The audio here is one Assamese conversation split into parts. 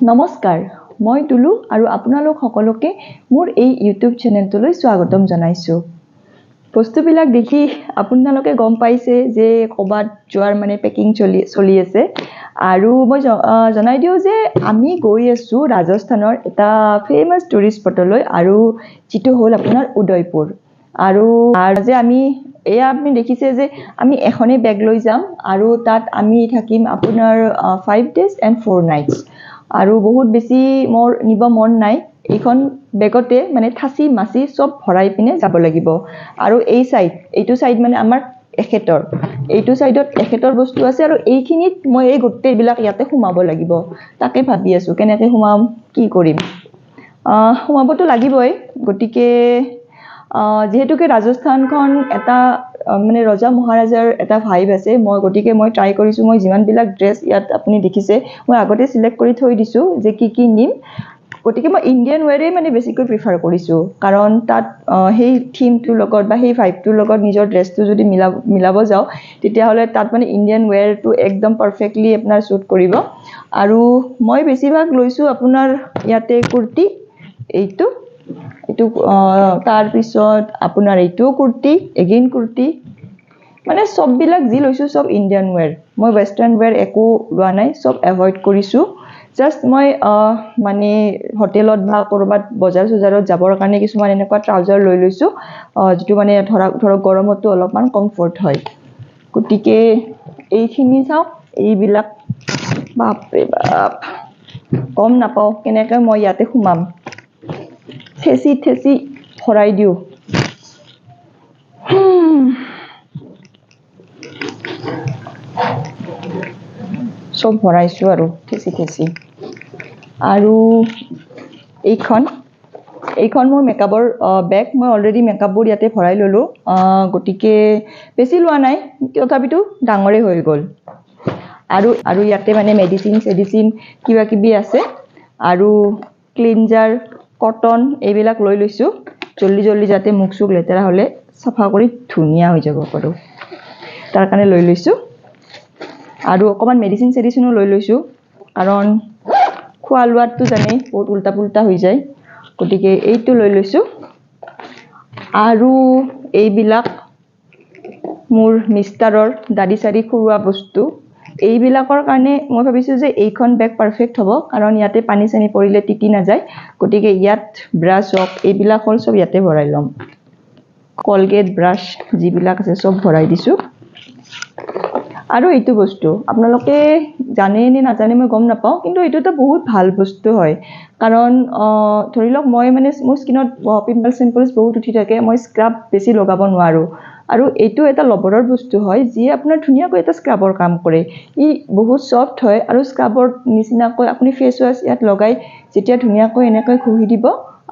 নমস্কাৰ মই তুলু আৰু আপোনালোক সকলোকে মোৰ এই ইউটিউব চেনেলটোলৈ স্বাগতম জনাইছো বস্তুবিলাক দেখি আপোনালোকে গম পাইছে যে কবাত যোৱাৰ মানে পেকিং চলি আছে আৰু মই জনাই দিও যে আমি গৈ আছো ৰাজস্থানৰ এটা ফেমাস টুৰিষ্ট স্পটলৈ আৰু যেটো হ'ল আপোনাৰ উদয়পুৰ আৰু যে আমি এয়া আপুনি দেখিছে যে আমি এখনে বেগ লৈ যাম আৰু তাত আমি থাকিম আপোনাৰ 5 days and 4 nights আৰু বহুত বেছি মোৰ নিব মন নাই এইখন বেগতে মানে থাসি মাছি সব ভৰাই পিনে যাব লাগিব আৰু এইটো সাইড মানে আমাৰ এখেতৰ এইটো সাইডত এখেতৰ বস্তু আছে আৰু এইখিনিত মই এই গোটেইবিলাক ইয়াতে সোমাব লাগিব তাকে ভাবি আছো কেনেকৈ সোমাম কি কৰিম সোমাবতো লাগিবই গটিকে যেহেতুকে ৰাজস্থানখন এটা মানে ৰজা মহাৰাজাৰ এটা ভাইব আছে মই গটিকে মই ট্ৰাই কৰিছো মই যিমান বিলাক ড্ৰেছ ইয়াত আপুনি দেখিছে মই আগতে সিলেক্ট কৰি থৈ দিছো যে কি নিম গটিকে মই ইন্ডিয়ান ওয়্যাৰে মানে বেছিকৈ প্ৰিফাৰ কৰিছো কাৰণ তাত সেই থিমটোৰ লগত বা সেই ভাইবটোৰ লগত নিজৰ ড্ৰেছটো যদি মিলাব যাও তেতিয়া হলে তাত মানে ইন্ডিয়ান ওয়্যাৰটো একদম পাৰফেক্টলি আপোনাৰ সুট কৰিব আৰু মই বেছিভাগ লৈছো আপোনাৰ ইয়াতে কুৰ্তি এইটো তাৰ পিছত আপোনাৰ এইটো কুৰ্তি এগেইন কুৰ্তি মানে সব বিলাক যি লৈছো সব ইন্ডিয়ান ওয়্যাৰ মই ওয়েস্টাৰ্ণ ওয়্যাৰ একো লোৱা নাই সব এভয়েড কৰিছো জাস্ট মই মানে হোটেলত বা কৰবাত বজাৰ সুজাৰত যাবৰ কাৰণে কিছুমান এনেকুৱা ট্ৰাউজাৰ লৈ লৈছো যেটো মানে ধৰক গৰমতো অলপমান কমফৰ্ট হয় গটিকে এইখিনি চাও এইবিলাক বাপৰে বাপ কম নাপাও কেনেকৈ মই ইয়াতে সোমাম থেসি ভৰাই দিও সব ভৰাইছো আৰু থেসি আৰু এইখন মোৰ মেকআপৰ বেগ মই অলৰেডি মেকআপবোৰ ইয়াতে ভৰাই ললো গটিকে বেছি লোৱা নাই তথাপিতো ডাঙৰে হৈ গল আৰু ইয়াতে মানে মেডিচিন কিবা কিবি আছে আৰু ক্লিনজাৰ কটন এইবিলাক লৈ লৈছো জল্দি যাতে মুখ সুখ লেতেৰা হলে সাফা কৰি ধুনিয়া হৈ যাব পাৰো তাৰ কাৰণে লৈ লৈছো আৰু অকমান মেডিচিনো লৈ লৈছো কাৰণ খোৱা লোৱাটো জানে বহুত উল্টা পুল্টা হৈ যায় গটিকে এইটো লৈ লৈছো আৰু এইবিলাক মোৰ মিষ্টাৰৰ দাড়ি সাৰি খুৰুৱা বস্তু এইবিলাকৰ কাৰণে মই ভাবিছো যে এইখন বেগ পাৰফেক্ট হ'ব কাৰণ ইয়াতে পানী চানি পৰিলে টিটি না যায় গটিকে ইয়াত ব্ৰাছ হক এইবিলাক হল সব ইয়াতে ভৰাই লম কলগেট ব্ৰাছ যিবিলাক আছে সব ভৰাই দিছো আৰু এইটো বস্তু আপোনালোকে জানে নে নাজানে মই গম নাপাও কিন্তু এইটোটা বহুত ভাল বস্তু হয় কাৰণ ধৰি লওক মই মানে মোৰ স্কিনত পিম্পলছ বহুত উঠি থাকে মই স্ক্ৰাব বেছি লগাব নোৱাৰো আৰু এইটো এটা লবৰৰ বস্তু হয় যি আপোনাৰ ধুনিয়াকৈ এটা স্ক্ৰাবৰ কাম কৰে ই বহুত সফট হয় আৰু স্ক্ৰাবৰ নিচিনাকৈ আপুনি ফেস ওয়াশ ইয়াত লগাই যেতিয়া ধুনিয়াকৈ এনেকৈ ঘহি দিব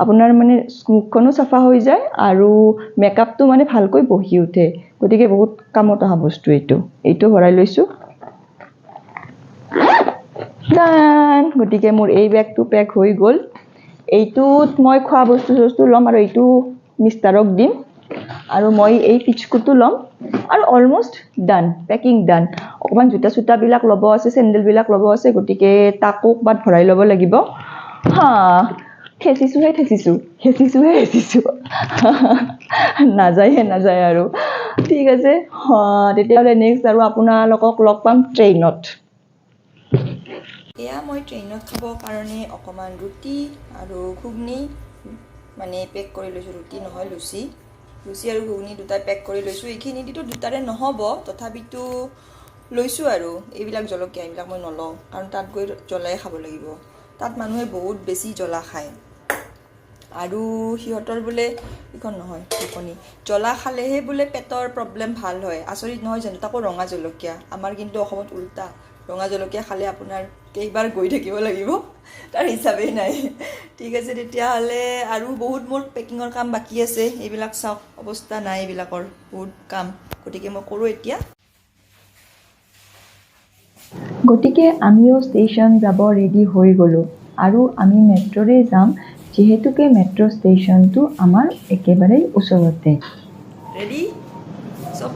আপোনাৰ মানে মুখখনো সাফা হৈ যায় আৰু মেকআপটো মানে ভালকৈ বহি উঠে গটিকে বহুত কামত অহা বস্তু এইটো ভৰাই লৈছো ডান গটিকে মোৰ এই বেগটো পেক হৈ গল এইটোত মই খোৱা বস্তু লম আৰু এইটো মিষ্টাৰক দিম আৰু মই এই পিচকুটো লম আৰু অলমোষ্ট ডান পেকিং ডান অকমান জুতা বিলাক লব আছে স্যান্ডেল বিলাক লব আছে গটিকে তাকো বাট ভৰাই লব লাগিব থেসিছো নাযায় আৰু ঠিক আছে তেতিয়াহলে নেক্সট আৰু আপোনালোকক লগ পাম ট্ৰেইনত এয়া মই ট্ৰেইনত খাব কাৰণে অকমান ৰুটি আৰু ঘুগনি মানে পেক কৰি লৈছো ৰুটি নহয় লুচি আৰু ঘুগনি দুটা পেক কৰি লৈছো এইখিনি দিটো দুটাৰে নহব তথাপিতো লৈছো আৰু এইবিলাক জলকীয়া এইবিলাক মই নলওঁ কাৰণ তাত গৈ জ্বলাই খাব লাগিব তাত মানুহে বহুত বেছি জ্বলা খায় আৰু হিহঁতৰ বোলে ইখন নহয় ইখনি জ্বলা খালেহে বোলে পেটৰ প্ৰবলেম ভাল হয় আচৰিত নহয় জানো তাকো ৰঙা জলকীয়া আমাৰ কিন্তু অসমত উল্টা ৰঙা জলকীয়া খালে আপোনাৰ কেইবাৰ গৈ থাকিব লাগিব তাৰ হিচাপে নাই ঠিক আছে তেতিয়াহলে আৰু বহুত মোৰ পেকিংৰ কাম বাকি আছে এইবিলাক চাওক অৱস্থা নাই এইবিলাকৰ বহুত কাম গটিকে মই কৰো এতিয়া গটিকে আমিও ষ্টেচন যাব ৰেডি হৈ গলো আৰু আমি মেট্ৰৰে যাম যেহেতুকে মেট্ৰো ষ্টেচনটো আমাৰ একেবাৰে ওচৰতে ৰেডি সব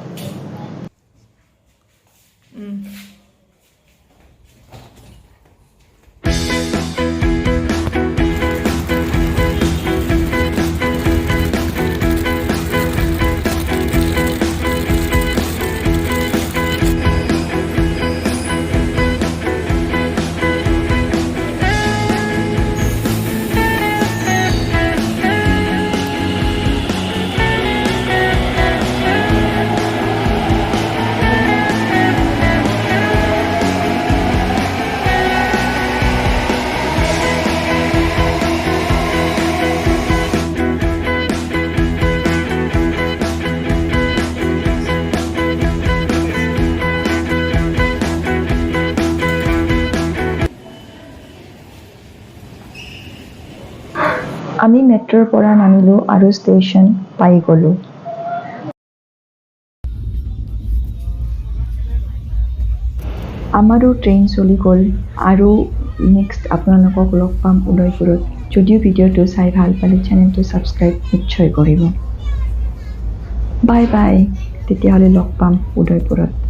আমি মেট্ৰৰ পৰা নামিলোঁ আৰু ষ্টেচন পাই গ'লোঁ। আমাৰো ট্ৰেইন চলি গ'ল আৰু নেক্সট আপোনালোকক লগ পাম উদয়পুৰত। যদিও ভিডিঅ'টো চাই ভাল পালে চেনেলটো ছাবস্ক্ৰাইব নিশ্চয় কৰিব। বাই বাই, তেতিয়াহ'লে লগ পাম উদয়পুৰত।